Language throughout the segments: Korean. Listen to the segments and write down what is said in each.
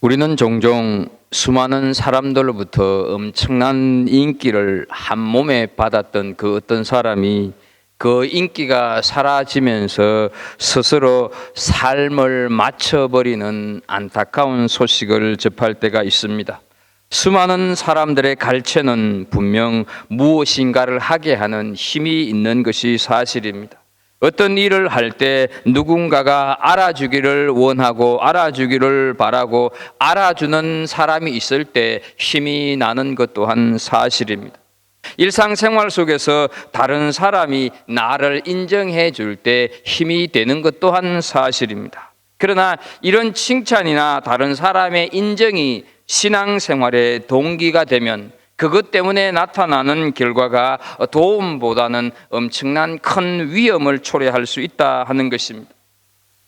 우리는 종종 수많은 사람들로부터 엄청난 인기를 한 몸에 받았던 그 어떤 사람이 그 인기가 사라지면서 스스로 삶을 마쳐버리는 안타까운 소식을 접할 때가 있습니다. 수많은 사람들의 갈채는 분명 무엇인가를 하게 하는 힘이 있는 것이 사실입니다. 어떤 일을 할 때 누군가가 알아주기를 원하고 알아주기를 바라고 알아주는 사람이 있을 때 힘이 나는 것 또한 사실입니다. 일상생활 속에서 다른 사람이 나를 인정해 줄 때 힘이 되는 것 또한 사실입니다. 그러나 이런 칭찬이나 다른 사람의 인정이 신앙생활의 동기가 되면 그것 때문에 나타나는 결과가 도움보다는 엄청난 큰 위험을 초래할 수 있다 하는 것입니다.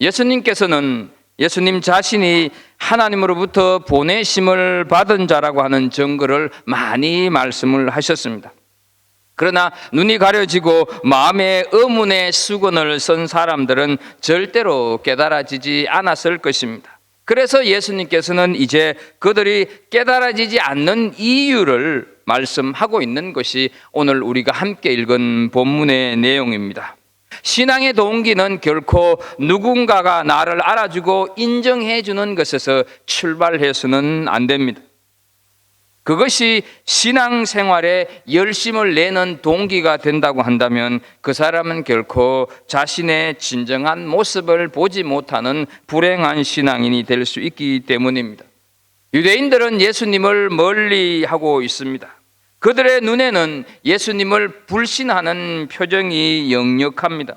예수님께서는 예수님 자신이 하나님으로부터 보내심을 받은 자라고 하는 증거를 많이 말씀을 하셨습니다. 그러나 눈이 가려지고 마음의 의문의 수건을 쓴 사람들은 절대로 깨달아지지 않았을 것입니다. 그래서 예수님께서는 이제 그들이 깨달아지지 않는 이유를 말씀하고 있는 것이 오늘 우리가 함께 읽은 본문의 내용입니다. 신앙의 동기는 결코 누군가가 나를 알아주고 인정해 주는 것에서 출발해서는 안 됩니다. 그것이 신앙생활에 열심을 내는 동기가 된다고 한다면 그 사람은 결코 자신의 진정한 모습을 보지 못하는 불행한 신앙인이 될 수 있기 때문입니다. 유대인들은 예수님을 멀리하고 있습니다. 그들의 눈에는 예수님을 불신하는 표정이 역력합니다.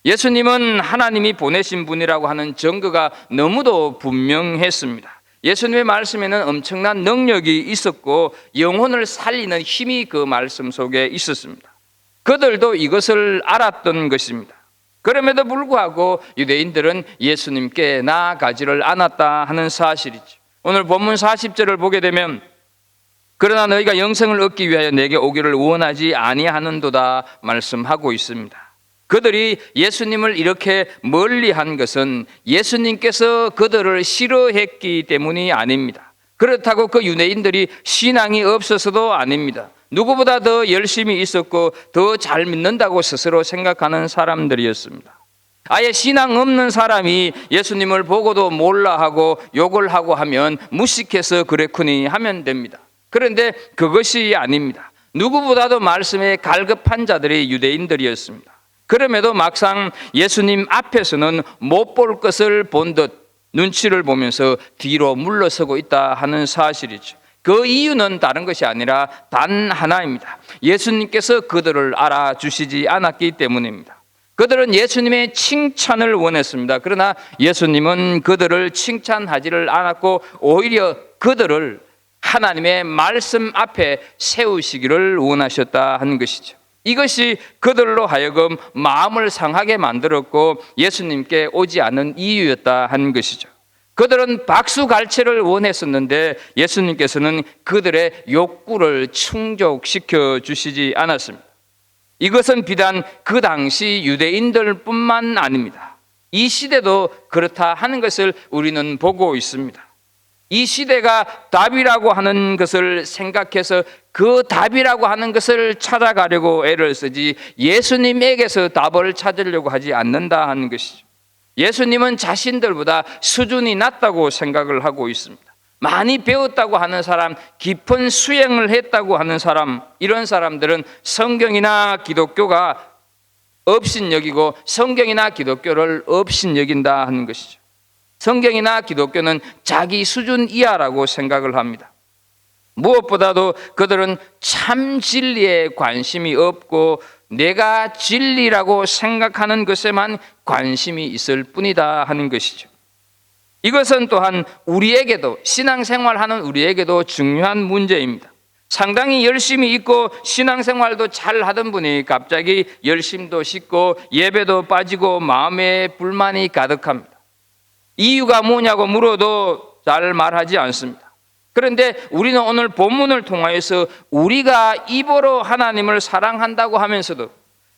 예수님은 하나님이 보내신 분이라고 하는 증거가 너무도 분명했습니다. 예수님의 말씀에는 엄청난 능력이 있었고 영혼을 살리는 힘이 그 말씀 속에 있었습니다. 그들도 이것을 알았던 것입니다. 그럼에도 불구하고 유대인들은 예수님께 나아가지를 않았다 하는 사실이죠. 오늘 본문 40절을 보게 되면 그러나 너희가 영생을 얻기 위하여 내게 오기를 원하지 아니하는도다 말씀하고 있습니다. 그들이 예수님을 이렇게 멀리한 것은 예수님께서 그들을 싫어했기 때문이 아닙니다. 그렇다고 그 유대인들이 신앙이 없어서도 아닙니다. 누구보다 더 열심히 있었고 더 잘 믿는다고 스스로 생각하는 사람들이었습니다. 아예 신앙 없는 사람이 예수님을 보고도 몰라하고 욕을 하고 하면 무식해서 그랬구니 하면 됩니다. 그런데 그것이 아닙니다. 누구보다도 말씀에 갈급한 자들이 유대인들이었습니다. 그럼에도 막상 예수님 앞에서는 못 볼 것을 본 듯 눈치를 보면서 뒤로 물러서고 있다 하는 사실이죠. 그 이유는 다른 것이 아니라 단 하나입니다. 예수님께서 그들을 알아주시지 않았기 때문입니다. 그들은 예수님의 칭찬을 원했습니다. 그러나 예수님은 그들을 칭찬하지를 않았고 오히려 그들을 하나님의 말씀 앞에 세우시기를 원하셨다 하는 것이죠. 이것이 그들로 하여금 마음을 상하게 만들었고 예수님께 오지 않은 이유였다 하는 것이죠. 그들은 박수갈채를 원했었는데 예수님께서는 그들의 욕구를 충족시켜 주시지 않았습니다. 이것은 비단 그 당시 유대인들뿐만 아닙니다. 이 시대도 그렇다 하는 것을 우리는 보고 있습니다. 이 시대가 답이라고 하는 것을 생각해서 그 답이라고 하는 것을 찾아가려고 애를 쓰지 예수님에게서 답을 찾으려고 하지 않는다 하는 것이죠. 예수님은 자신들보다 수준이 낮다고 생각을 하고 있습니다. 많이 배웠다고 하는 사람, 깊은 수행을 했다고 하는 사람, 이런 사람들은 성경이나 기독교가 업신여기고 성경이나 기독교를 업신여긴다 하는 것이죠. 성경이나 기독교는 자기 수준 이하라고 생각을 합니다. 무엇보다도 그들은 참 진리에 관심이 없고 내가 진리라고 생각하는 것에만 관심이 있을 뿐이다 하는 것이죠. 이것은 또한 우리에게도 신앙생활하는 우리에게도 중요한 문제입니다. 상당히 열심히 있고 신앙생활도 잘 하던 분이 갑자기 열심도 식고 예배도 빠지고 마음에 불만이 가득합니다. 이유가 뭐냐고 물어도 잘 말하지 않습니다. 그런데 우리는 오늘 본문을 통하여서 우리가 입으로 하나님을 사랑한다고 하면서도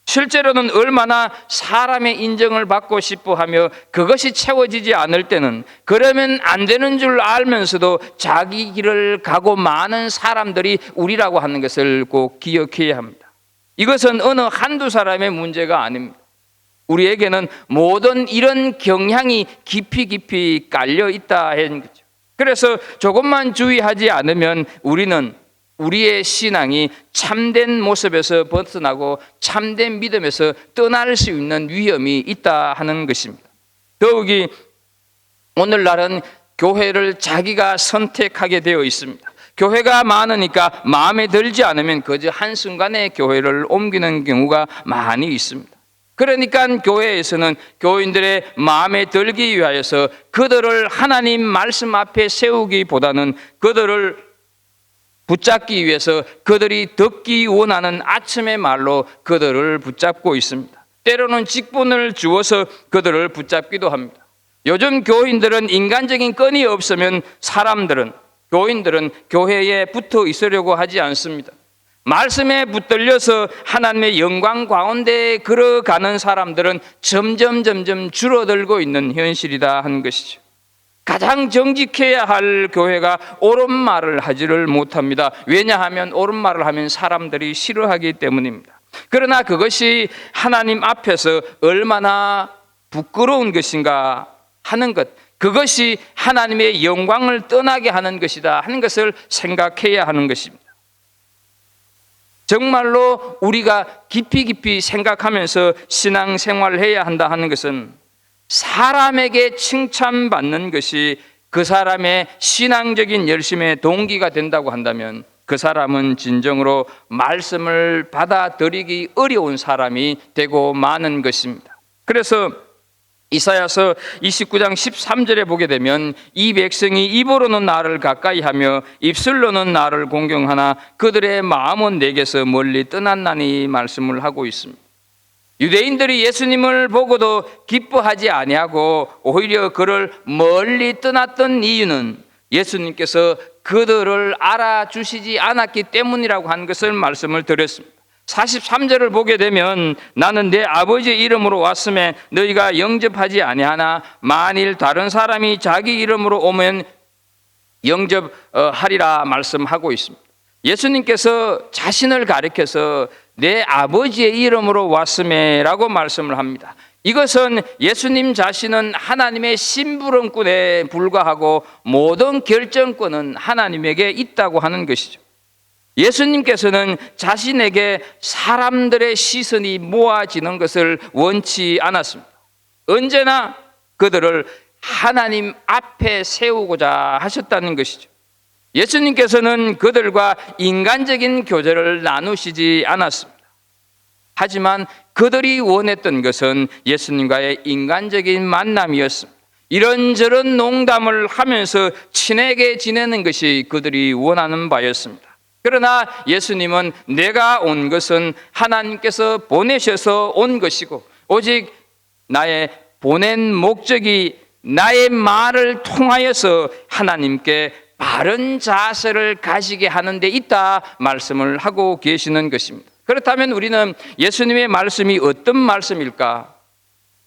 실제로는 얼마나 사람의 인정을 받고 싶어 하며 그것이 채워지지 않을 때는 그러면 안 되는 줄 알면서도 자기 길을 가고 많은 사람들이 우리라고 하는 것을 꼭 기억해야 합니다. 이것은 어느 한두 사람의 문제가 아닙니다. 우리에게는 모든 이런 경향이 깊이 깔려 있다 하는 거죠. 그래서 조금만 주의하지 않으면 우리는 우리의 신앙이 참된 모습에서 벗어나고 참된 믿음에서 떠날 수 있는 위험이 있다 하는 것입니다. 더욱이 오늘날은 교회를 자기가 선택하게 되어 있습니다. 교회가 많으니까 마음에 들지 않으면 그저 한순간에 교회를 옮기는 경우가 많이 있습니다. 그러니까 교회에서는 교인들의 마음에 들기 위하여서 그들을 하나님 말씀 앞에 세우기보다는 그들을 붙잡기 위해서 그들이 듣기 원하는 아첨의 말로 그들을 붙잡고 있습니다. 때로는 직분을 주어서 그들을 붙잡기도 합니다. 요즘 교인들은 인간적인 끈이 없으면 교인들은 교회에 붙어 있으려고 하지 않습니다. 말씀에 붙들려서 하나님의 영광 가운데 걸어가는 사람들은 점점 줄어들고 있는 현실이다 하는 것이죠. 가장 정직해야 할 교회가 옳은 말을 하지를 못합니다. 왜냐하면 옳은 말을 하면 사람들이 싫어하기 때문입니다. 그러나 그것이 하나님 앞에서 얼마나 부끄러운 것인가 하는 것, 그것이 하나님의 영광을 떠나게 하는 것이다 하는 것을 생각해야 하는 것입니다. 정말로 우리가 깊이 생각하면서 신앙생활을 해야 한다 하는 것은 사람에게 칭찬받는 것이 그 사람의 신앙적인 열심의 동기가 된다고 한다면 그 사람은 진정으로 말씀을 받아들이기 어려운 사람이 되고 마는 것입니다. 그래서 이사야서 29장 13절에 보게 되면 이 백성이 입으로는 나를 가까이 하며 입술로는 나를 공경하나 그들의 마음은 내게서 멀리 떠났나니 말씀을 하고 있습니다. 유대인들이 예수님을 보고도 기뻐하지 아니하고 오히려 그를 멀리 떠났던 이유는 예수님께서 그들을 알아주시지 않았기 때문이라고 하는 것을 말씀을 드렸습니다. 43절을 보게 되면 나는 내 아버지의 이름으로 왔음에 너희가 영접하지 아니하나 만일 다른 사람이 자기 이름으로 오면 영접하리라 말씀하고 있습니다. 예수님께서 자신을 가리켜서 내 아버지의 이름으로 왔음에 라고 말씀을 합니다. 이것은 예수님 자신은 하나님의 심부름꾼에 불과하고 모든 결정권은 하나님에게 있다고 하는 것이죠. 예수님께서는 자신에게 사람들의 시선이 모아지는 것을 원치 않았습니다. 언제나 그들을 하나님 앞에 세우고자 하셨다는 것이죠. 예수님께서는 그들과 인간적인 교제를 나누시지 않았습니다. 하지만 그들이 원했던 것은 예수님과의 인간적인 만남이었습니다. 이런저런 농담을 하면서 친하게 지내는 것이 그들이 원하는 바였습니다. 그러나 예수님은 내가 온 것은 하나님께서 보내셔서 온 것이고 오직 나의 보낸 목적이 나의 말을 통하여서 하나님께 바른 자세를 가지게 하는 데 있다 말씀을 하고 계시는 것입니다. 그렇다면 우리는 예수님의 말씀이 어떤 말씀일까?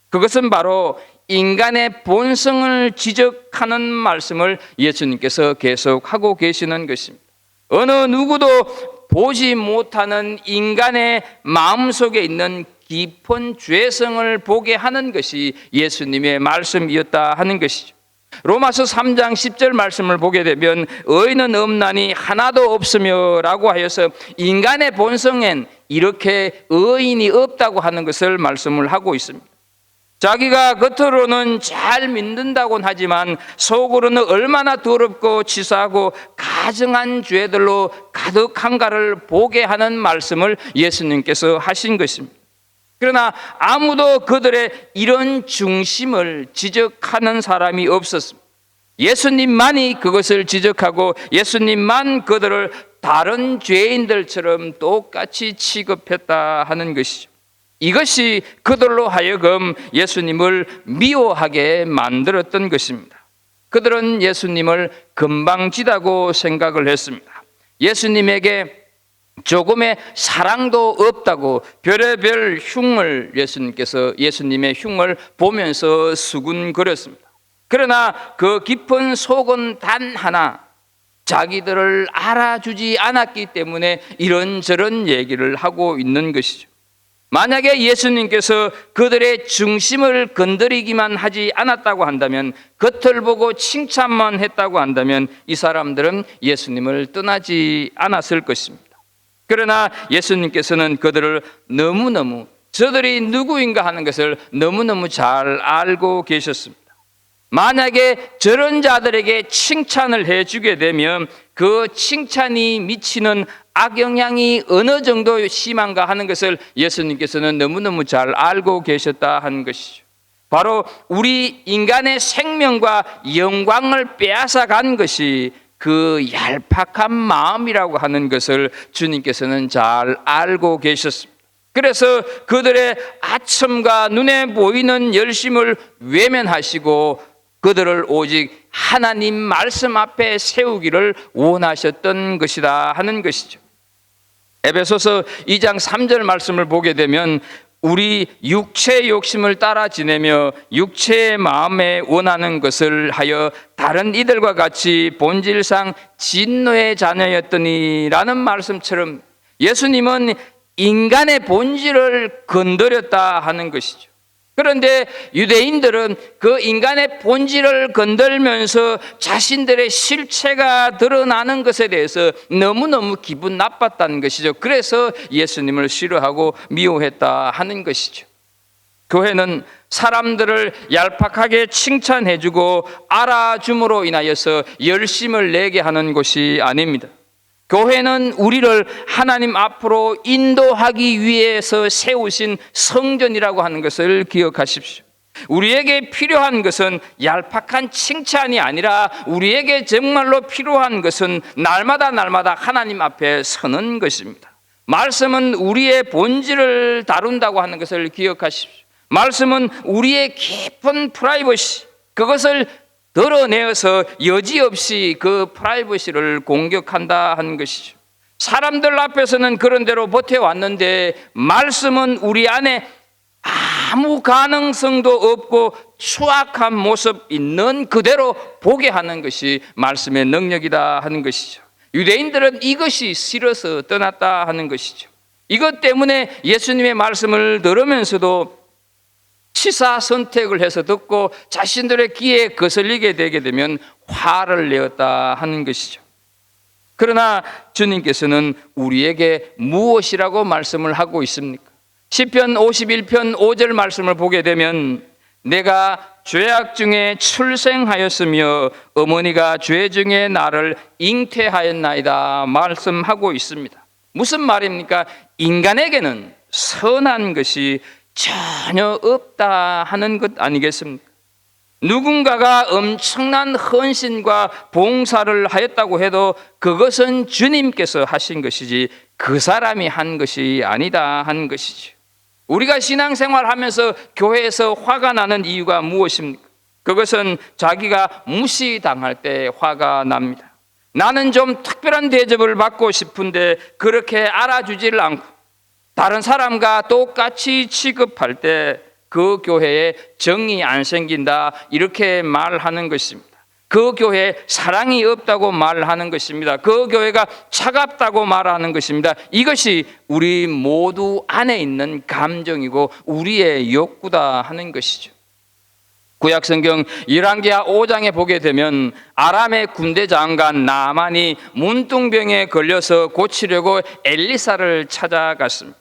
그것은 바로 인간의 본성을 지적하는 말씀을 예수님께서 계속하고 계시는 것입니다. 어느 누구도 보지 못하는 인간의 마음속에 있는 깊은 죄성을 보게 하는 것이 예수님의 말씀이었다 하는 것이죠. 로마서 3장 10절 말씀을 보게 되면 의인은 없나니 하나도 없으며 라고 하여서 인간의 본성엔 이렇게 의인이 없다고 하는 것을 말씀을 하고 있습니다. 자기가 겉으로는 잘 믿는다고는 하지만 속으로는 얼마나 더럽고 치사하고 가증한 죄들로 가득한가를 보게 하는 말씀을 예수님께서 하신 것입니다. 그러나 아무도 그들의 이런 중심을 지적하는 사람이 없었습니다. 예수님만이 그것을 지적하고 예수님만 그들을 다른 죄인들처럼 똑같이 취급했다 하는 것이죠. 이것이 그들로 하여금 예수님을 미워하게 만들었던 것입니다. 그들은 예수님을 건방지다고 생각을 했습니다. 예수님에게 조금의 사랑도 없다고 별의별 흉을 예수님의 흉을 보면서 수군거렸습니다. 그러나 그 깊은 속은 단 하나, 자기들을 알아주지 않았기 때문에 이런저런 얘기를 하고 있는 것이죠. 만약에 예수님께서 그들의 중심을 건드리기만 하지 않았다고 한다면, 겉을 보고 칭찬만 했다고 한다면 이 사람들은 예수님을 떠나지 않았을 것입니다. 그러나 예수님께서는 그들을 너무너무, 저들이 누구인가 하는 것을 너무너무 잘 알고 계셨습니다. 만약에 저런 자들에게 칭찬을 해주게 되면 그 칭찬이 미치는 악영향이 어느 정도 심한가 하는 것을 예수님께서는 너무너무 잘 알고 계셨다 하는 것이죠. 바로 우리 인간의 생명과 영광을 빼앗아 간 것이 그 얄팍한 마음이라고 하는 것을 주님께서는 잘 알고 계셨습니다. 그래서 그들의 아첨과 눈에 보이는 열심을 외면하시고 그들을 오직 하나님 말씀 앞에 세우기를 원하셨던 것이다 하는 것이죠. 에베소서 2장 3절 말씀을 보게 되면 우리 육체의 욕심을 따라 지내며 육체의 마음에 원하는 것을 하여 다른 이들과 같이 본질상 진노의 자녀였더니라는 말씀처럼 예수님은 인간의 본질을 건드렸다 하는 것이죠. 그런데 유대인들은 그 인간의 본질을 건들면서 자신들의 실체가 드러나는 것에 대해서 너무너무 기분 나빴다는 것이죠. 그래서 예수님을 싫어하고 미워했다 하는 것이죠. 교회는 사람들을 얄팍하게 칭찬해주고 알아줌으로 인하여서 열심을 내게 하는 곳이 아닙니다. 교회는 우리를 하나님 앞으로 인도하기 위해서 세우신 성전이라고 하는 것을 기억하십시오. 우리에게 필요한 것은 얄팍한 칭찬이 아니라 우리에게 정말로 필요한 것은 날마다 하나님 앞에 서는 것입니다. 말씀은 우리의 본질을 다룬다고 하는 것을 기억하십시오. 말씀은 우리의 깊은 프라이버시, 그것을 드러내어서 여지없이 그 프라이버시를 공격한다 하는 것이죠. 사람들 앞에서는 그런 대로 버텨왔는데 말씀은 우리 안에 아무 가능성도 없고 추악한 모습 있는 그대로 보게 하는 것이 말씀의 능력이다 하는 것이죠. 유대인들은 이것이 싫어서 떠났다 하는 것이죠. 이것 때문에 예수님의 말씀을 들으면서도 치사 선택을 해서 듣고 자신들의 귀에 거슬리게 되게 되면 화를 내었다 하는 것이죠. 그러나 주님께서는 우리에게 무엇이라고 말씀을 하고 있습니까? 시편 51편 5절 말씀을 보게 되면 내가 죄악 중에 출생하였으며 어머니가 죄 중에 나를 잉태하였나이다 말씀하고 있습니다. 무슨 말입니까? 인간에게는 선한 것이 전혀 없다 하는 것 아니겠습니까? 누군가가 엄청난 헌신과 봉사를 하였다고 해도 그것은 주님께서 하신 것이지 그 사람이 한 것이 아니다 하는 것이죠. 우리가 신앙생활하면서 교회에서 화가 나는 이유가 무엇입니까? 그것은 자기가 무시당할 때 화가 납니다. 나는 좀 특별한 대접을 받고 싶은데 그렇게 알아주지를 않고 다른 사람과 똑같이 취급할 때 그 교회에 정이 안 생긴다 이렇게 말하는 것입니다. 그 교회에 사랑이 없다고 말하는 것입니다. 그 교회가 차갑다고 말하는 것입니다. 이것이 우리 모두 안에 있는 감정이고 우리의 욕구다 하는 것이죠. 구약성경 열왕기하 5장에 보게 되면 아람의 군대 장관 나만이 문둥병에 걸려서 고치려고 엘리사를 찾아갔습니다.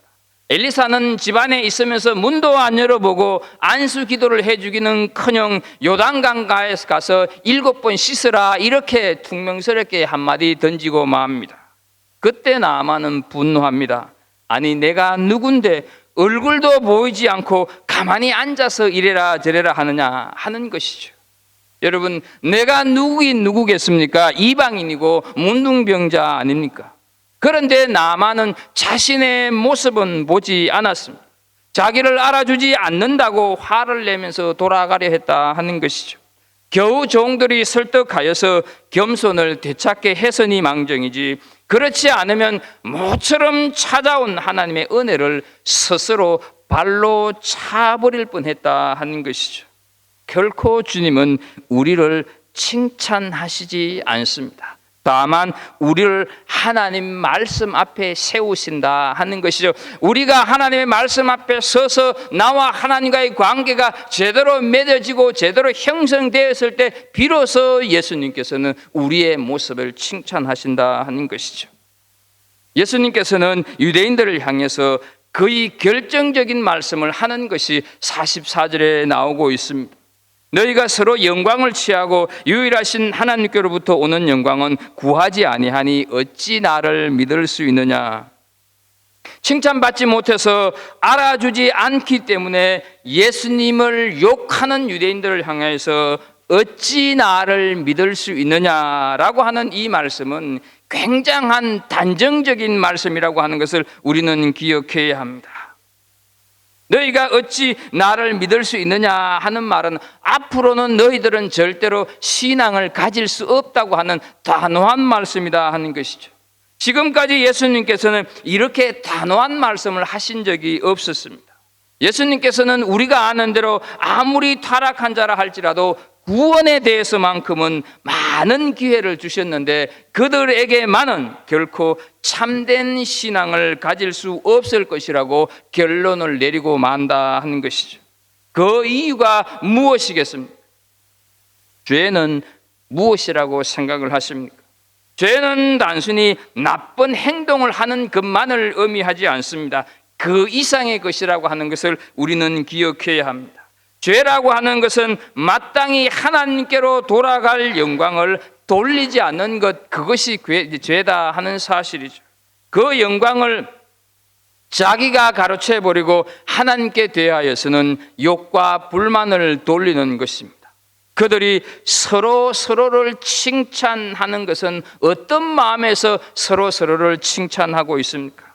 엘리사는 집안에 있으면서 문도 안 열어보고 안수 기도를 해주기는커녕 요단강가에 가서 7번 씻으라 이렇게 퉁명스럽게 한마디 던지고 맙니다. 그때 나아만은 분노합니다. 아니 내가 누군데 얼굴도 보이지 않고 가만히 앉아서 이래라 저래라 하느냐 하는 것이죠. 여러분 내가 누구긴 누구겠습니까? 이방인이고 문둥병자 아닙니까? 그런데 나만은 자신의 모습은 보지 않았습니다. 자기를 알아주지 않는다고 화를 내면서 돌아가려 했다 하는 것이죠. 겨우 종들이 설득하여서 겸손을 되찾게 해서니 망정이지, 그렇지 않으면 모처럼 찾아온 하나님의 은혜를 스스로 발로 차버릴 뻔했다 하는 것이죠. 결코 주님은 우리를 칭찬하시지 않습니다. 다만 우리를 하나님 말씀 앞에 세우신다 하는 것이죠. 우리가 하나님의 말씀 앞에 서서 나와 하나님과의 관계가 제대로 맺어지고 제대로 형성되었을 때 비로소 예수님께서는 우리의 모습을 칭찬하신다 하는 것이죠. 예수님께서는 유대인들을 향해서 거의 결정적인 말씀을 하는 것이 44절에 나오고 있습니다. 너희가 서로 영광을 취하고 유일하신 하나님께로부터 오는 영광은 구하지 아니하니 어찌 나를 믿을 수 있느냐. 칭찬받지 못해서 알아주지 않기 때문에 예수님을 욕하는 유대인들을 향해서 어찌 나를 믿을 수 있느냐라고 하는 이 말씀은 굉장한 단정적인 말씀이라고 하는 것을 우리는 기억해야 합니다. 너희가 어찌 나를 믿을 수 있느냐 하는 말은 앞으로는 너희들은 절대로 신앙을 가질 수 없다고 하는 단호한 말씀이다 하는 것이죠. 지금까지 예수님께서는 이렇게 단호한 말씀을 하신 적이 없었습니다. 예수님께서는 우리가 아는 대로 아무리 타락한 자라 할지라도 구원에 대해서만큼은 많은 기회를 주셨는데 그들에게만은 결코 참된 신앙을 가질 수 없을 것이라고 결론을 내리고 만다 하는 것이죠. 그 이유가 무엇이겠습니까? 죄는 무엇이라고 생각을 하십니까? 죄는 단순히 나쁜 행동을 하는 것만을 의미하지 않습니다. 그 이상의 것이라고 하는 것을 우리는 기억해야 합니다. 죄라고 하는 것은 마땅히 하나님께로 돌아갈 영광을 돌리지 않는 것, 그것이 죄다 하는 사실이죠. 그 영광을 자기가 가로채버리고 하나님께 대하여서는 욕과 불만을 돌리는 것입니다. 그들이 서로를 칭찬하는 것은 어떤 마음에서 서로를 칭찬하고 있습니까?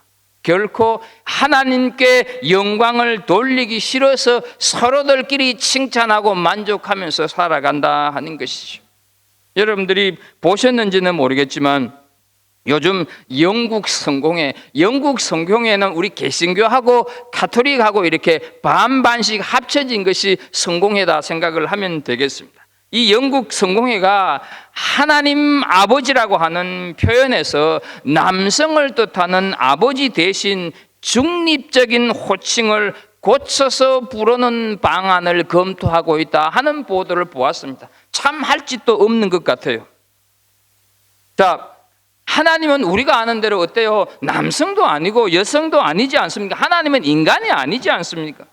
결코 하나님께 영광을 돌리기 싫어서 서로들끼리 칭찬하고 만족하면서 살아간다 하는 것이죠. 여러분들이 보셨는지는 모르겠지만 요즘 영국 성공회는 우리 개신교하고 가톨릭하고 이렇게 반반씩 합쳐진 것이 성공회다 생각을 하면 되겠습니다. 이 영국 성공회가 하나님 아버지라고 하는 표현에서 남성을 뜻하는 아버지 대신 중립적인 호칭을 고쳐서 부르는 방안을 검토하고 있다 하는 보도를 보았습니다. 참 할 짓도 없는 것 같아요. 자, 하나님은 우리가 아는 대로 어때요? 남성도 아니고 여성도 아니지 않습니까? 하나님은 인간이 아니지 않습니까?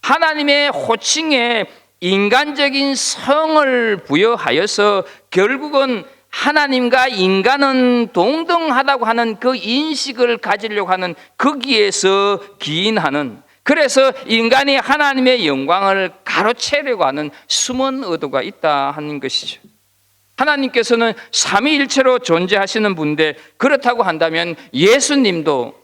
하나님의 호칭에 인간적인 성을 부여하여서 결국은 하나님과 인간은 동등하다고 하는 그 인식을 가지려고 하는 거기에서 기인하는, 그래서 인간이 하나님의 영광을 가로채려고 하는 숨은 의도가 있다 하는 것이죠. 하나님께서는 삼위일체로 존재하시는 분인데 그렇다고 한다면 예수님도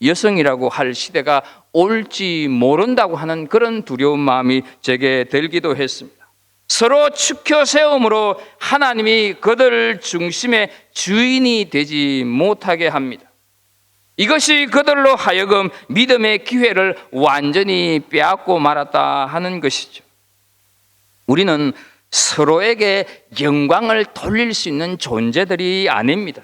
여성이라고 할 시대가 올지 모른다고 하는 그런 두려운 마음이 제게 들기도 했습니다. 서로 축혀 세움으로 하나님이 그들 중심의 주인이 되지 못하게 합니다. 이것이 그들로 하여금 믿음의 기회를 완전히 빼앗고 말았다 하는 것이죠. 우리는 서로에게 영광을 돌릴 수 있는 존재들이 아닙니다.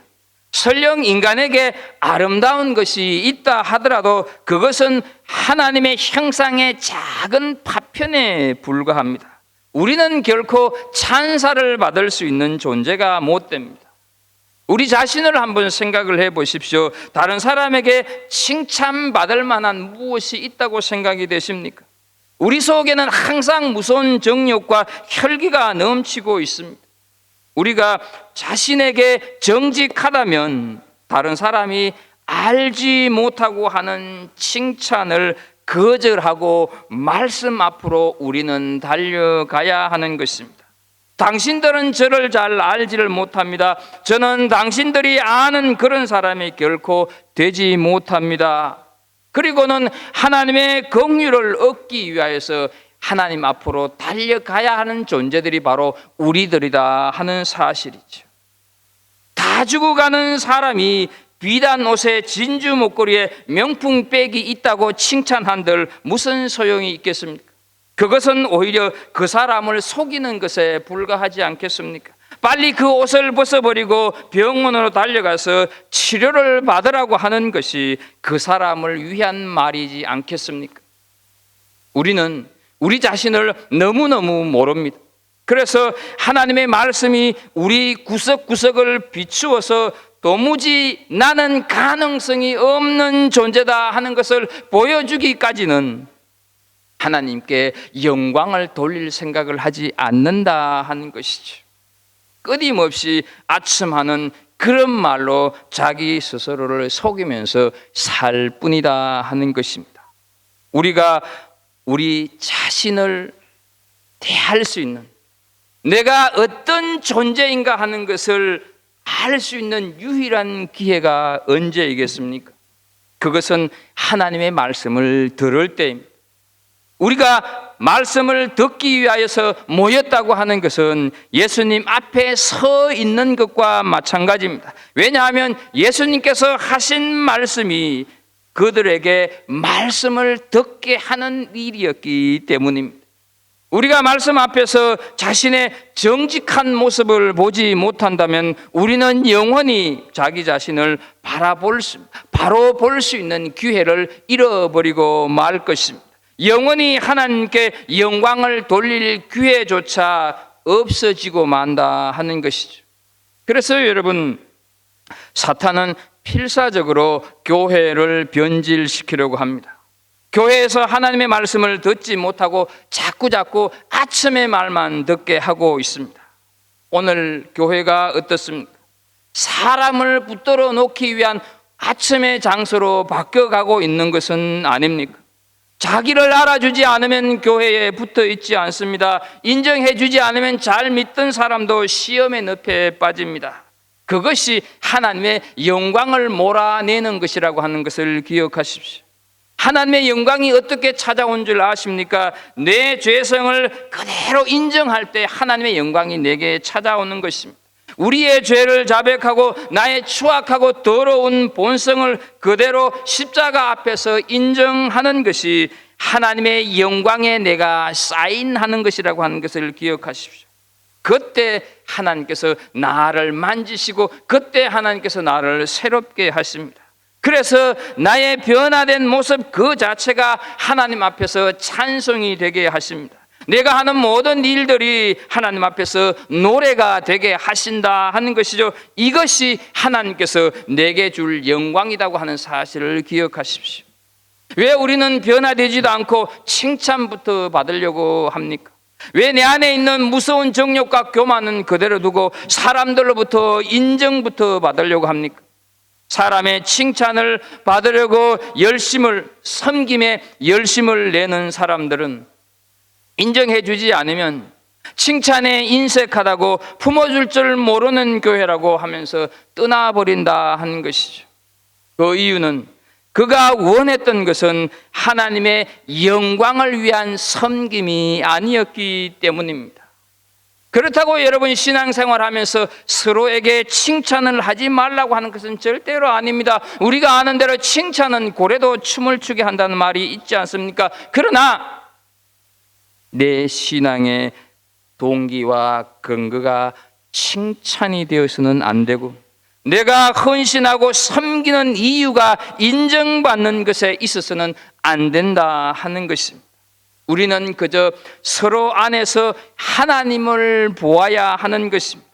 설령 인간에게 아름다운 것이 있다 하더라도 그것은 하나님의 형상의 작은 파편에 불과합니다. 우리는 결코 찬사를 받을 수 있는 존재가 못 됩니다. 우리 자신을 한번 생각을 해 보십시오. 다른 사람에게 칭찬받을 만한 무엇이 있다고 생각이 되십니까? 우리 속에는 항상 무서운 정욕과 혈기가 넘치고 있습니다. 우리가 자신에게 정직하다면 다른 사람이 알지 못하고 하는 칭찬을 거절하고 말씀 앞으로 우리는 달려가야 하는 것입니다. 당신들은 저를 잘 알지를 못합니다. 저는 당신들이 아는 그런 사람이 결코 되지 못합니다. 그리고는 하나님의 긍휼을 얻기 위하여서 하나님 앞으로 달려가야 하는 존재들이 바로 우리들이다 하는 사실이죠. 다 죽어가는 사람이 비단 옷에 진주 목걸이에 명품 백이 있다고 칭찬한들 무슨 소용이 있겠습니까? 그것은 오히려 그 사람을 속이는 것에 불과하지 않겠습니까? 빨리 그 옷을 벗어버리고 병원으로 달려가서 치료를 받으라고 하는 것이 그 사람을 위한 말이지 않겠습니까? 우리는 우리 자신을 너무너무 모릅니다. 그래서 하나님의 말씀이 우리 구석구석을 비추어서 도무지 나는 가능성이 없는 존재다 하는 것을 보여주기까지는 하나님께 영광을 돌릴 생각을 하지 않는다 하는 것이죠. 끊임없이 아첨하는 그런 말로 자기 스스로를 속이면서 살 뿐이다 하는 것입니다. 우리가 우리 자신을 대할 수 있는, 내가 어떤 존재인가 하는 것을 알 수 있는 유일한 기회가 언제이겠습니까? 그것은 하나님의 말씀을 들을 때입니다. 우리가 말씀을 듣기 위하여서 모였다고 하는 것은 예수님 앞에 서 있는 것과 마찬가지입니다. 왜냐하면 예수님께서 하신 말씀이 그들에게 말씀을 듣게 하는 일이었기 때문입니다. 우리가 말씀 앞에서 자신의 정직한 모습을 보지 못한다면 우리는 영원히 자기 자신을 바로 볼 수 있는 기회를 잃어버리고 말 것입니다. 영원히 하나님께 영광을 돌릴 기회조차 없어지고 만다 하는 것이죠. 그래서 여러분, 사탄은 필사적으로 교회를 변질시키려고 합니다. 교회에서 하나님의 말씀을 듣지 못하고 자꾸 아첨의 말만 듣게 하고 있습니다. 오늘 교회가 어떻습니까? 사람을 붙들어 놓기 위한 아첨의 장소로 바뀌어가고 있는 것은 아닙니까? 자기를 알아주지 않으면 교회에 붙어 있지 않습니다. 인정해 주지 않으면 잘 믿던 사람도 시험의 늪에 빠집니다. 그것이 하나님의 영광을 몰아내는 것이라고 하는 것을 기억하십시오. 하나님의 영광이 어떻게 찾아온 줄 아십니까? 내 죄성을 그대로 인정할 때 하나님의 영광이 내게 찾아오는 것입니다. 우리의 죄를 자백하고 나의 추악하고 더러운 본성을 그대로 십자가 앞에서 인정하는 것이 하나님의 영광에 내가 사인하는 것이라고 하는 것을 기억하십시오. 그때 하나님께서 나를 만지시고 그때 하나님께서 나를 새롭게 하십니다. 그래서 나의 변화된 모습 그 자체가 하나님 앞에서 찬송이 되게 하십니다. 내가 하는 모든 일들이 하나님 앞에서 노래가 되게 하신다 하는 것이죠. 이것이 하나님께서 내게 줄 영광이라고 하는 사실을 기억하십시오. 왜 우리는 변화되지도 않고 칭찬부터 받으려고 합니까? 왜 내 안에 있는 무서운 정욕과 교만은 그대로 두고 사람들로부터 인정부터 받으려고 합니까? 사람의 칭찬을 받으려고 섬김에 열심을 내는 사람들은 인정해 주지 않으면 칭찬에 인색하다고 품어줄 줄 모르는 교회라고 하면서 떠나버린다 하는 것이죠. 그 이유는 그가 원했던 것은 하나님의 영광을 위한 섬김이 아니었기 때문입니다. 그렇다고 여러분 신앙생활하면서 서로에게 칭찬을 하지 말라고 하는 것은 절대로 아닙니다. 우리가 아는 대로 칭찬은 고래도 춤을 추게 한다는 말이 있지 않습니까? 그러나 내 신앙의 동기와 근거가 칭찬이 되어서는 안 되고 내가 헌신하고 섬기는 이유가 인정받는 것에 있어서는 안 된다 하는 것입니다. 우리는 그저 서로 안에서 하나님을 보아야 하는 것입니다.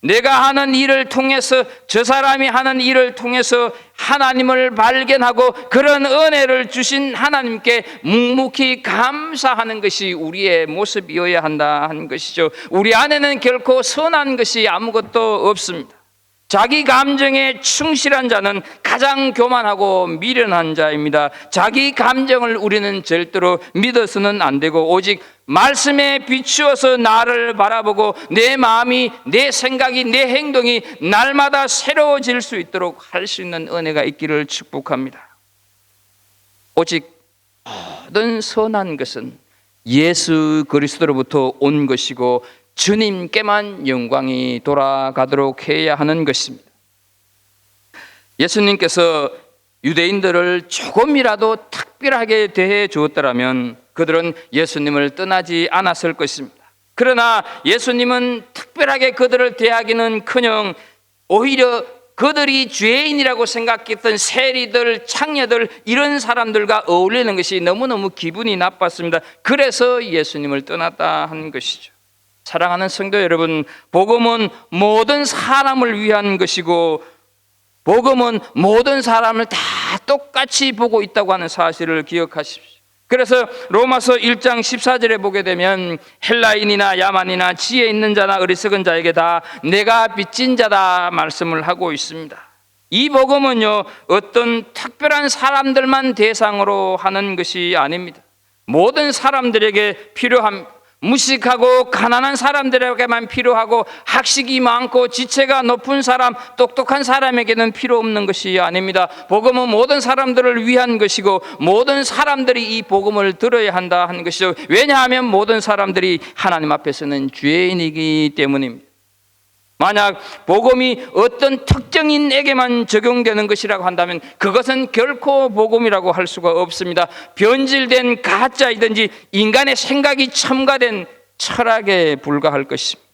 내가 하는 일을 통해서 저 사람이 하는 일을 통해서 하나님을 발견하고 그런 은혜를 주신 하나님께 묵묵히 감사하는 것이 우리의 모습이어야 한다 하는 것이죠. 우리 안에는 결코 선한 것이 아무것도 없습니다. 자기 감정에 충실한 자는 가장 교만하고 미련한 자입니다. 자기 감정을 우리는 절대로 믿어서는 안 되고 오직 말씀에 비추어서 나를 바라보고 내 마음이, 내 생각이, 내 행동이 날마다 새로워질 수 있도록 할 수 있는 은혜가 있기를 축복합니다. 오직 모든 선한 것은 예수 그리스도로부터 온 것이고 주님께만 영광이 돌아가도록 해야 하는 것입니다. 예수님께서 유대인들을 조금이라도 특별하게 대해 주었더라면 그들은 예수님을 떠나지 않았을 것입니다. 그러나 예수님은 특별하게 그들을 대하기는커녕 오히려 그들이 죄인이라고 생각했던 세리들, 창녀들 이런 사람들과 어울리는 것이 너무너무 기분이 나빴습니다. 그래서 예수님을 떠났다 한 것이죠. 사랑하는 성도 여러분, 복음은 모든 사람을 위한 것이고 복음은 모든 사람을 다 똑같이 보고 있다고 하는 사실을 기억하십시오. 그래서 로마서 1장 14절에 보게 되면 헬라인이나 야만이나 지혜 있는 자나 어리석은 자에게 다 내가 빚진 자다 말씀을 하고 있습니다. 이 복음은요, 어떤 특별한 사람들만 대상으로 하는 것이 아닙니다. 모든 사람들에게 필요합니다. 무식하고 가난한 사람들에게만 필요하고 학식이 많고 지체가 높은 사람, 똑똑한 사람에게는 필요 없는 것이 아닙니다. 복음은 모든 사람들을 위한 것이고 모든 사람들이 이 복음을 들어야 한다 하는 것이죠. 왜냐하면 모든 사람들이 하나님 앞에서는 죄인이기 때문입니다. 만약 복음이 어떤 특정인에게만 적용되는 것이라고 한다면 그것은 결코 복음이라고 할 수가 없습니다. 변질된 가짜이든지 인간의 생각이 첨가된 철학에 불과할 것입니다.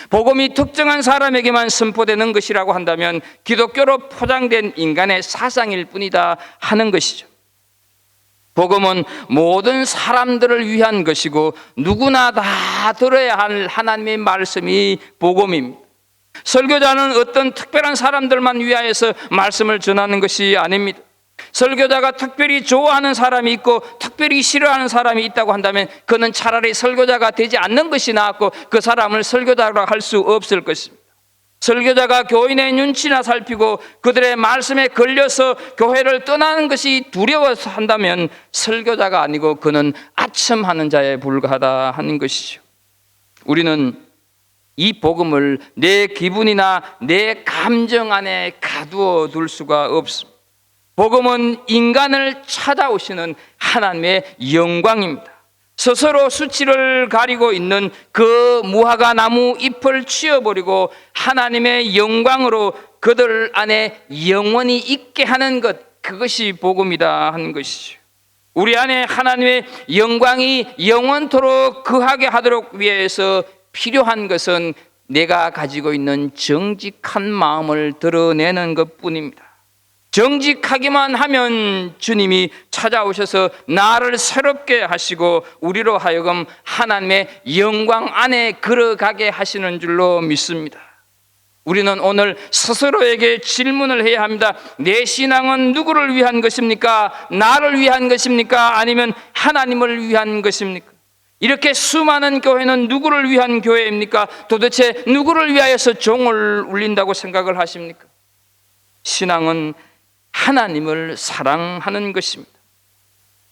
복음이 특정한 사람에게만 선포되는 것이라고 한다면 기독교로 포장된 인간의 사상일 뿐이다 하는 것이죠. 복음은 모든 사람들을 위한 것이고 누구나 다 들어야 할 하나님의 말씀이 복음입니다. 설교자는 어떤 특별한 사람들만 위하여서 말씀을 전하는 것이 아닙니다. 설교자가 특별히 좋아하는 사람이 있고 특별히 싫어하는 사람이 있다고 한다면 그는 차라리 설교자가 되지 않는 것이 낫고 그 사람을 설교자라고 할 수 없을 것입니다. 설교자가 교인의 눈치나 살피고 그들의 말씀에 걸려서 교회를 떠나는 것이 두려워서 한다면 설교자가 아니고 그는 아첨하는 자에 불과하다 하는 것이죠. 우리는 이 복음을 내 기분이나 내 감정 안에 가두어 둘 수가 없습니다. 복음은 인간을 찾아오시는 하나님의 영광입니다. 스스로 수치를 가리고 있는 그 무화과 나무 잎을 치워버리고 하나님의 영광으로 그들 안에 영원히 있게 하는 것, 그것이 복음이다 하는 것이죠. 우리 안에 하나님의 영광이 영원토록 거하게 하도록 위해서 필요한 것은 내가 가지고 있는 정직한 마음을 드러내는 것뿐입니다. 정직하기만 하면 주님이 찾아오셔서 나를 새롭게 하시고 우리로 하여금 하나님의 영광 안에 걸어가게 하시는 줄로 믿습니다. 우리는 오늘 스스로에게 질문을 해야 합니다. 내 신앙은 누구를 위한 것입니까? 나를 위한 것입니까? 아니면 하나님을 위한 것입니까? 이렇게 수많은 교회는 누구를 위한 교회입니까? 도대체 누구를 위하여서 종을 울린다고 생각을 하십니까? 신앙은 하나님을 사랑하는 것입니다.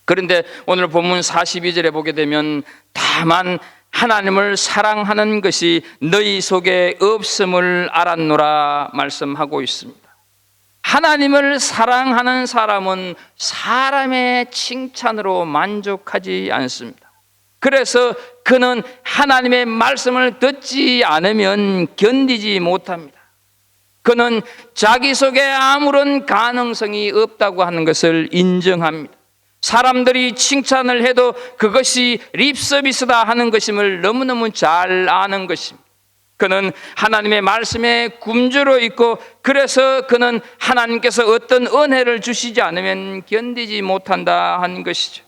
그런데 오늘 본문 42절에 보게 되면 다만 하나님을 사랑하는 것이 너희 속에 없음을 알았노라 말씀하고 있습니다. 하나님을 사랑하는 사람은 사람의 칭찬으로 만족하지 않습니다. 그래서 그는 하나님의 말씀을 듣지 않으면 견디지 못합니다. 그는 자기 속에 아무런 가능성이 없다고 하는 것을 인정합니다. 사람들이 칭찬을 해도 그것이 립서비스다 하는 것임을 너무너무 잘 아는 것입니다. 그는 하나님의 말씀에 굶주려 있고 그래서 그는 하나님께서 어떤 은혜를 주시지 않으면 견디지 못한다 하는 것이죠.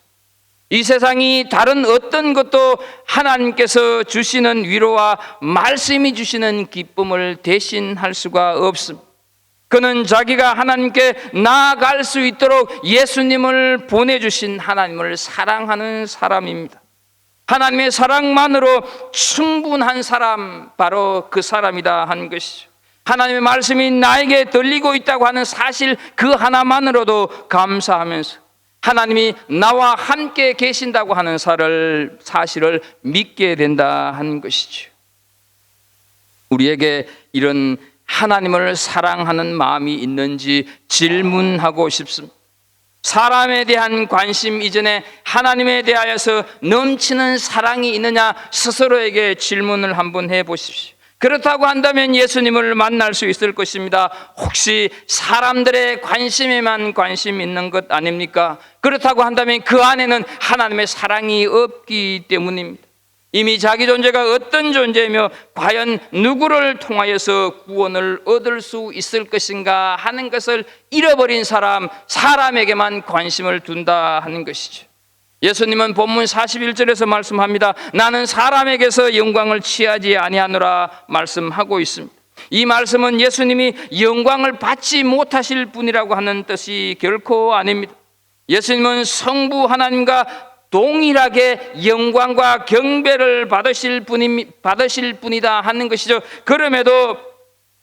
이 세상이 다른 어떤 것도 하나님께서 주시는 위로와 말씀이 주시는 기쁨을 대신할 수가 없습니다. 그는 자기가 하나님께 나아갈 수 있도록 예수님을 보내주신 하나님을 사랑하는 사람입니다. 하나님의 사랑만으로 충분한 사람, 바로 그 사람이다 하는 것이죠. 하나님의 말씀이 나에게 들리고 있다고 하는 사실 그 하나만으로도 감사하면서 하나님이 나와 함께 계신다고 하는 사실을 믿게 된다 하는 것이죠. 우리에게 이런 하나님을 사랑하는 마음이 있는지 질문하고 싶습니다. 사람에 대한 관심 이전에 하나님에 대하여서 넘치는 사랑이 있느냐 스스로에게 질문을 한번 해보십시오. 그렇다고 한다면 예수님을 만날 수 있을 것입니다. 혹시 사람들의 관심에만 관심 있는 것 아닙니까? 그렇다고 한다면 그 안에는 하나님의 사랑이 없기 때문입니다. 이미 자기 존재가 어떤 존재이며 과연 누구를 통하여서 구원을 얻을 수 있을 것인가 하는 것을 잃어버린 사람에게만 관심을 둔다 하는 것이죠. 예수님은 본문 41절에서 말씀합니다. 나는 사람에게서 영광을 취하지 아니하노라 말씀하고 있습니다. 이 말씀은 예수님이 영광을 받지 못하실 분이라고 하는 뜻이 결코 아닙니다. 예수님은 성부 하나님과 동일하게 영광과 경배를 받으실 분이다 하는 것이죠. 그럼에도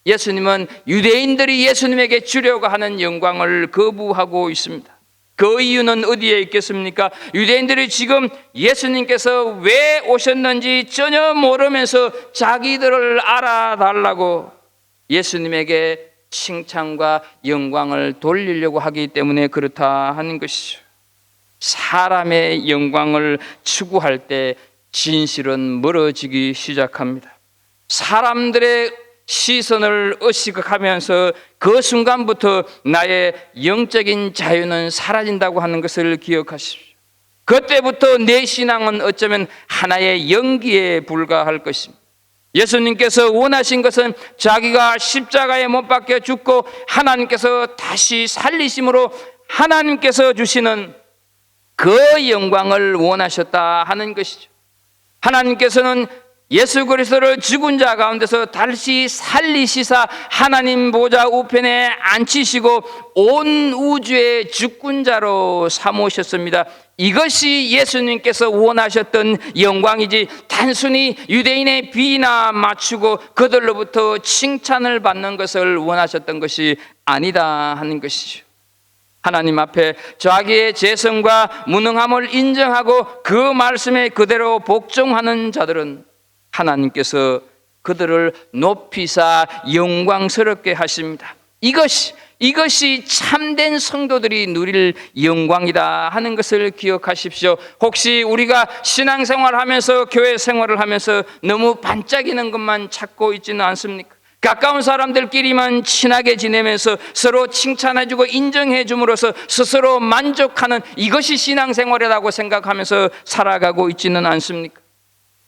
예수님은 유대인들이 예수님에게 주려고 하는 영광을 거부하고 있습니다. 그 이유는 어디에 있겠습니까? 유대인들이 지금 예수님께서 왜 오셨는지 전혀 모르면서 자기들을 알아달라고 예수님에게 칭찬과 영광을 돌리려고 하기 때문에 그렇다 하는 것이죠. 사람의 영광을 추구할 때 진실은 멀어지기 시작합니다. 사람들의 시선을 의식하면서 그 순간부터 나의 영적인 자유는 사라진다고 하는 것을 기억하십시오. 그때부터 내 신앙은 어쩌면 하나의 연기에 불과할 것입니다. 예수님께서 원하신 것은 자기가 십자가에 못 박혀 죽고 하나님께서 다시 살리심으로 하나님께서 주시는 그 영광을 원하셨다 하는 것이죠. 하나님께서는 예수 그리스도를 죽은 자 가운데서 다시 살리시사 하나님 보좌 우편에 앉히시고 온 우주의 주권자로 삼으셨습니다. 이것이 예수님께서 원하셨던 영광이지 단순히 유대인의 비나 맞추고 그들로부터 칭찬을 받는 것을 원하셨던 것이 아니다 하는 것이죠. 하나님 앞에 자기의 재성과 무능함을 인정하고 그 말씀에 그대로 복종하는 자들은 하나님께서 그들을 높이사 영광스럽게 하십니다. 이것이 참된 성도들이 누릴 영광이다 하는 것을 기억하십시오. 혹시 우리가 신앙생활을 하면서 교회 생활을 하면서 너무 반짝이는 것만 찾고 있지는 않습니까? 가까운 사람들끼리만 친하게 지내면서 서로 칭찬해주고 인정해줌으로써 스스로 만족하는 이것이 신앙생활이라고 생각하면서 살아가고 있지는 않습니까?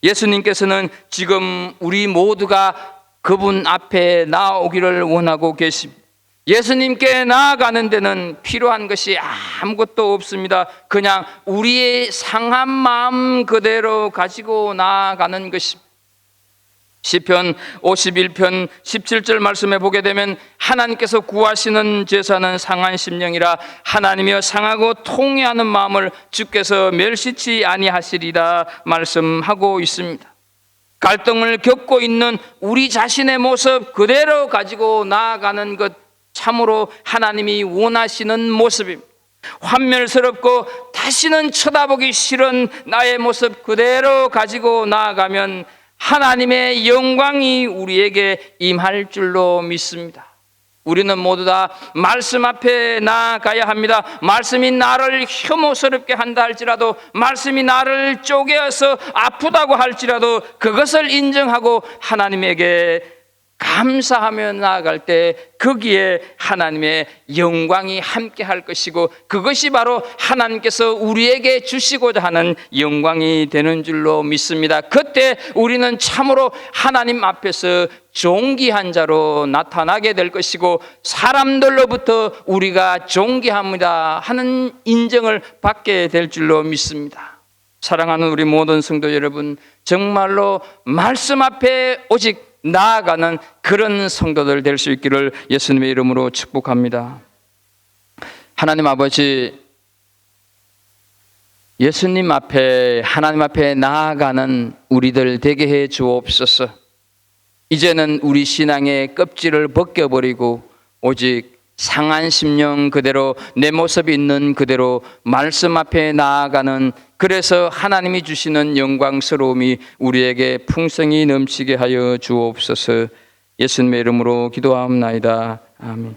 예수님께서는 지금 우리 모두가 그분 앞에 나오기를 원하고 계십니다. 예수님께 나아가는 데는 필요한 것이 아무것도 없습니다. 그냥 우리의 상한 마음 그대로 가지고 나아가는 것입니다. 시편 51편 17절 말씀에 보게 되면 하나님께서 구하시는 제사는 상한 심령이라 하나님이여 상하고 통회하는 마음을 주께서 멸시치 아니하시리라 말씀하고 있습니다. 갈등을 겪고 있는 우리 자신의 모습 그대로 가지고 나아가는 것 참으로 하나님이 원하시는 모습입니다. 환멸스럽고 다시는 쳐다보기 싫은 나의 모습 그대로 가지고 나아가면 하나님의 영광이 우리에게 임할 줄로 믿습니다. 우리는 모두 다 말씀 앞에 나아가야 합니다. 말씀이 나를 혐오스럽게 한다 할지라도, 말씀이 나를 쪼개어서 아프다고 할지라도 그것을 인정하고 하나님에게 감사하며 나아갈 때 거기에 하나님의 영광이 함께 할 것이고 그것이 바로 하나님께서 우리에게 주시고자 하는 영광이 되는 줄로 믿습니다. 그때 우리는 참으로 하나님 앞에서 존귀한 자로 나타나게 될 것이고 사람들로부터 우리가 존귀합니다 하는 인정을 받게 될 줄로 믿습니다. 사랑하는 우리 모든 성도 여러분, 정말로 말씀 앞에 오직 나아가는 그런 성도들 될 수 있기를 예수님의 이름으로 축복합니다. 하나님 아버지, 예수님 앞에 하나님 앞에 나아가는 우리들 되게 해 주옵소서. 이제는 우리 신앙의 껍질을 벗겨버리고 오직 상한 심령 그대로 내 모습이 있는 그대로 말씀 앞에 나아가는, 그래서 하나님이 주시는 영광스러움이 우리에게 풍성히 넘치게 하여 주옵소서. 예수님의 이름으로 기도하옵나이다. 아멘.